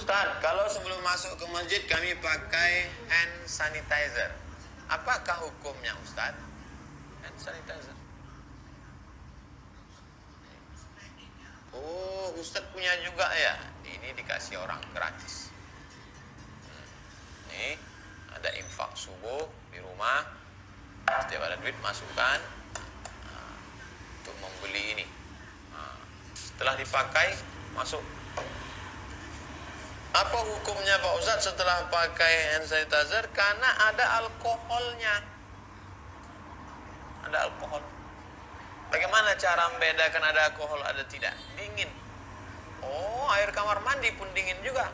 Ustaz, kalau sebelum masuk ke masjid kami pakai hand sanitizer, apakah hukumnya Ustaz? Hand sanitizer. Oh, Ustaz punya juga ya? Ini dikasih orang gratis. Nih, ada infak subuh di rumah. Setiap ada duit masukkan untuk membeli ini. Setelah dipakai, masuk. Apa hukumnya Pak Ustaz setelah pakai hand sanitizer? Karena ada alkoholnya. Ada alkohol. Bagaimana cara membedakan ada alkohol ada tidak? Dingin. Oh, air kamar mandi pun dingin juga.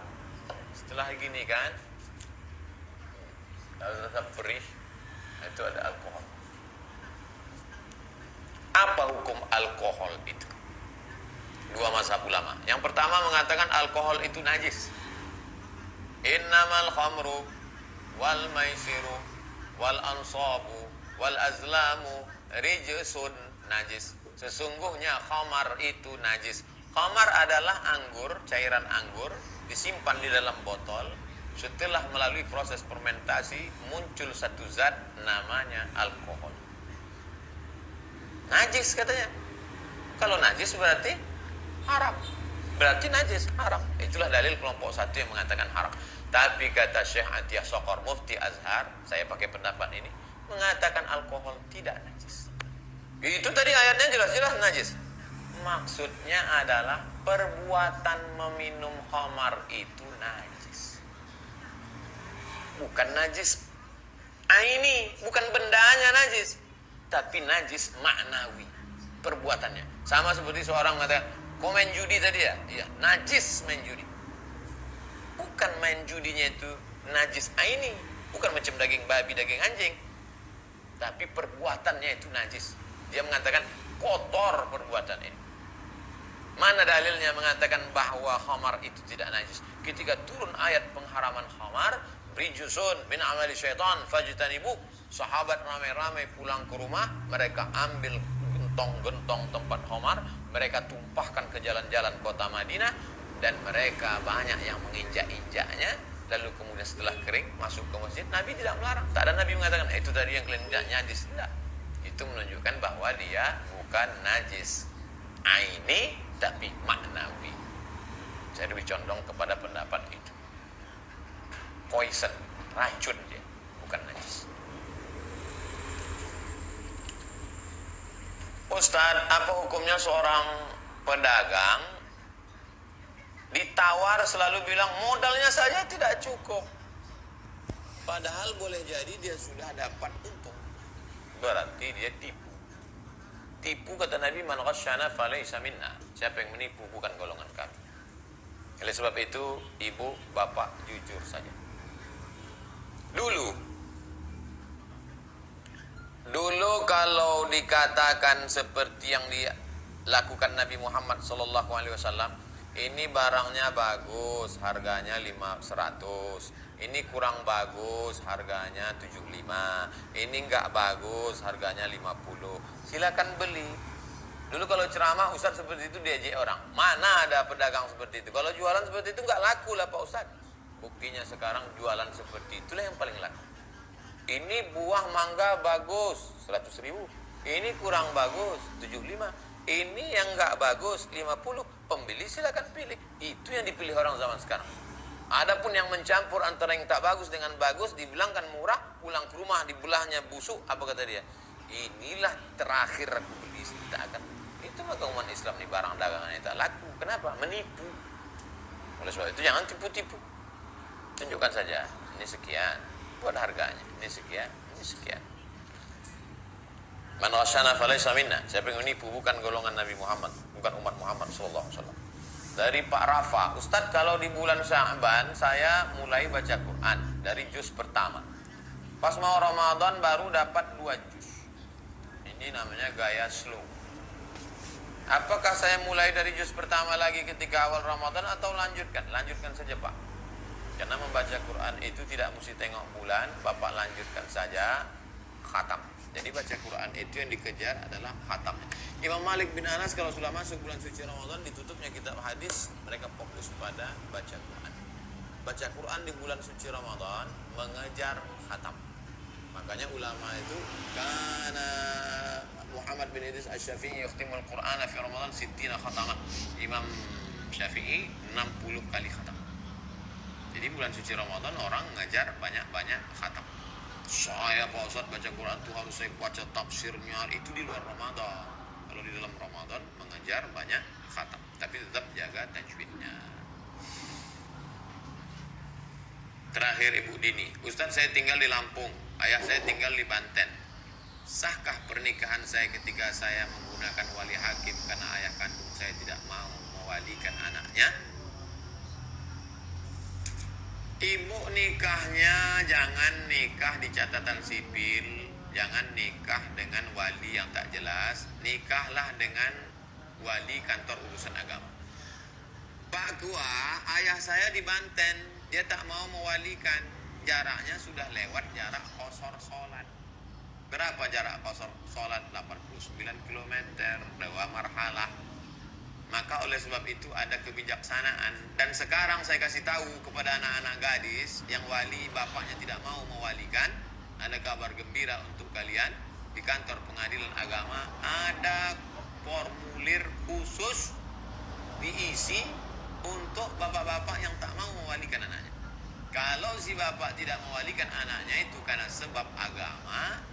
Setelah gini kan, kalau tetap perih, itu ada alkohol. Apa hukum alkohol itu? Dua mazhab ulama. Yang pertama mengatakan alkohol itu najis. Innamal khamru wal maisiru wal ansabu wal azlamu rijsun najis. Sesungguhnya khamar itu najis. Khamar adalah anggur, cairan anggur disimpan di dalam botol. Setelah melalui proses fermentasi muncul satu zat namanya alkohol. Najis katanya. Kalau najis berarti haram. Berarti najis, haram. Itulah dalil kelompok satu yang mengatakan haram. Tapi kata Syekh Atiyah Sokor Mufti Azhar, saya pakai pendapat ini, mengatakan alkohol tidak najis. Itu tadi ayatnya jelas-jelas najis. Maksudnya adalah perbuatan meminum khamar itu najis. Bukan najis aini, bukan bendanya najis, tapi najis maknawi perbuatannya. Sama seperti seorang mengatakan, kau main judi tadi ya? Iya, najis main judi. Bukan main judinya itu najis aini, bukan macam daging babi, daging anjing, tapi perbuatannya itu najis. Dia mengatakan kotor perbuatan ini. Mana dalilnya mengatakan bahwa khamar itu tidak najis? Ketika turun ayat pengharaman khamar, rijusun min amali syaitan fajtanibu, sahabat ramai-ramai pulang ke rumah, mereka ambil gentong-gentong tempat khamar, mereka tumpahkan ke jalan-jalan kota Madinah, dan mereka banyak yang menginjak-injaknya. Lalu kemudian setelah kering masuk ke masjid, Nabi tidak melarang. Tak ada Nabi mengatakan itu tadi yang kalian tidak najis. Tidak. Itu menunjukkan bahwa dia bukan najis aini tapi maknawi. Saya lebih condong kepada pendapat itu. Poison, racun dia, bukan najis. Ustaz, apa hukumnya seorang pedagang ditawar selalu bilang modalnya saja tidak cukup, padahal boleh jadi dia sudah dapat untung? Berarti dia tipu. Tipu kata Nabi, man ghasyana falaysa minna. Siapa yang menipu bukan golongan kami. Oleh sebab itu, ibu, bapak jujur saja. Dulu kalau dikatakan seperti yang dilakukan Nabi Muhammad SAW, ini barangnya bagus, harganya 100. Ini kurang bagus, harganya 75. Ini enggak bagus, harganya 50. Silakan beli. Dulu kalau ceramah Ustaz seperti itu diajak orang. Mana ada pedagang seperti itu? Kalau jualan seperti itu enggak laku lah Pak Ustaz. Buktinya sekarang jualan seperti itulah yang paling laku. Ini buah mangga bagus, 100.000. Ini kurang bagus, 75. Ini yang enggak bagus, 50. Pembeli silakan pilih. Itu yang dipilih orang zaman sekarang. Adapun yang mencampur antara yang tak bagus dengan bagus, dibilangkan murah, pulang ke rumah dibelahnya busuk, apa kata dia? Inilah terakhir aku beli, tak akan. Itu maka umat Islam nih barang dagangan itu tak laku. Kenapa? Menipu. Oleh sebab itu jangan tipu-tipu. Tunjukkan saja, ini sekian, buat harganya, ini sekian, ini sekian. Man ghasyana falaysa minna. Siapa yang menipu bukan golongan Nabi Muhammad, bukan umat Muhammad sallallahu alaihi wasallam. Dari Pak Rafa, Ustadz kalau di bulan Sya'ban saya mulai baca Quran dari juz pertama. Pas mau Ramadan baru dapat 2 juz. Ini namanya gaya slow. Apakah saya mulai dari juz pertama lagi ketika awal Ramadan atau lanjutkan? Lanjutkan saja Pak. Karena membaca Quran itu tidak mesti tengok bulan, Bapak lanjutkan saja khatam. Jadi baca Quran itu yang dikejar adalah khatam. Imam Malik bin Anas kalau sudah masuk bulan suci Ramadan, ditutupnya kitab hadis, mereka fokus pada baca Quran. baca Quran di bulan suci Ramadan mengejar khatam. Makanya ulama itu karena Muhammad bin Idris Asy-Syafi'i yakhtimul Qur'ana fi Ramadan 60 khatamah. Imam Syafi'i 60 kali khatam. Jadi bulan suci Ramadan orang ngajar banyak-banyak khatam. Saya Pak Ustaz baca Quran tuh harus saya baca tafsirnya, itu di luar Ramadan. Kalau di dalam Ramadan mengajar banyak khatam, tapi tetap jaga tajwidnya. Terakhir Ibu Dini, Ustaz saya tinggal di Lampung, ayah saya tinggal di Banten. Sahkah pernikahan saya ketika saya menggunakan wali hakim karena ayah kandung saya tidak mau mewalikan anaknya? Ibu nikahnya jangan nikah di catatan sipil, jangan nikah dengan wali yang tak jelas, nikahlah dengan wali kantor urusan agama. Pak Gua, ayah saya di Banten, dia tak mau mewalikan, jaraknya sudah lewat jarak qasar sholat. Berapa jarak qasar sholat? 89 km, 2 marhalah. Maka oleh sebab itu ada kebijaksanaan. Dan sekarang saya kasih tahu kepada anak-anak gadis yang wali bapaknya tidak mau mewalikan, ada kabar gembira untuk kalian. Di kantor pengadilan agama ada formulir khusus diisi untuk bapak-bapak yang tak mau mewalikan anaknya. Kalau si bapak tidak mewalikan anaknya itu karena sebab agama,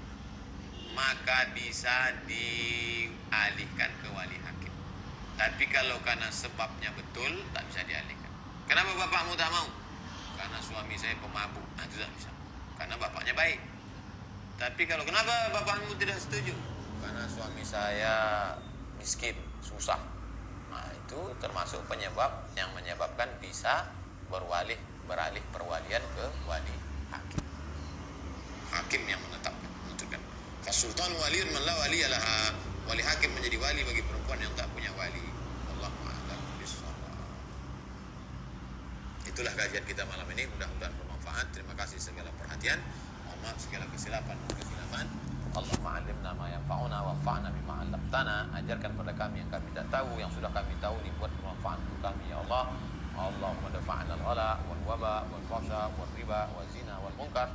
maka bisa dialihkan ke wali hakim. Tapi kalau karena sebabnya betul, tak bisa dialihkan. Kenapa bapakmu tak mau? Karena suami saya pemabuk. Nah, itu tak bisa. Karena bapaknya baik. Tapi kalau kenapa bapakmu tidak setuju? Karena suami saya miskin, susah. Nah, itu termasuk penyebab yang menyebabkan bisa beralih perwalian ke wali hakim. Hakim yang menetapkan, menentukan. Fasultan waliun man la waliyalaha. Wali hakim menjadi wali bagi perempuan yang tak punya wali. Wallahu a'lam bishawab. Itulah kajian kita malam ini, mudah-mudahan bermanfaat. Terima kasih segala perhatian. Mohon maaf segala kesilapan dan kekhilafan. Allahumma 'allimna ma yanfa'una wanfa'na bima 'allamtana. Ajarkan pada kami yang kami tidak tahu, yang sudah kami tahu dibuat bermanfaat untuk kami ya Allah. Allahumma dafa'na al-ghala wal waba wal fahsya wal riba wal zina wal munkar.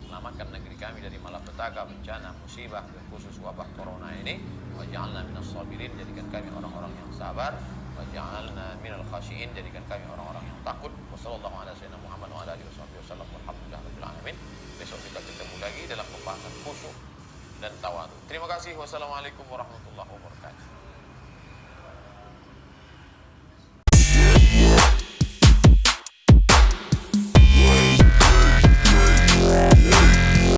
Selamatkan negeri kami dari malapetaka, bencana, musibah, khusus wabah corona ini. Waj'alna minas sabirin, jadikan kami orang-orang yang sabar. Waj'alna minal khashiin, jadikan kami orang-orang yang takut. Wassallallahu ala sayyidina Muhammad wa ala alihi wasallam. Walhamdulillah rabbil alamin. Besok kita ketemu lagi dalam pembahasan khusyuk dan tawadhu. Terima kasih. Wassalamualaikum warahmatullahi wabarakatuh.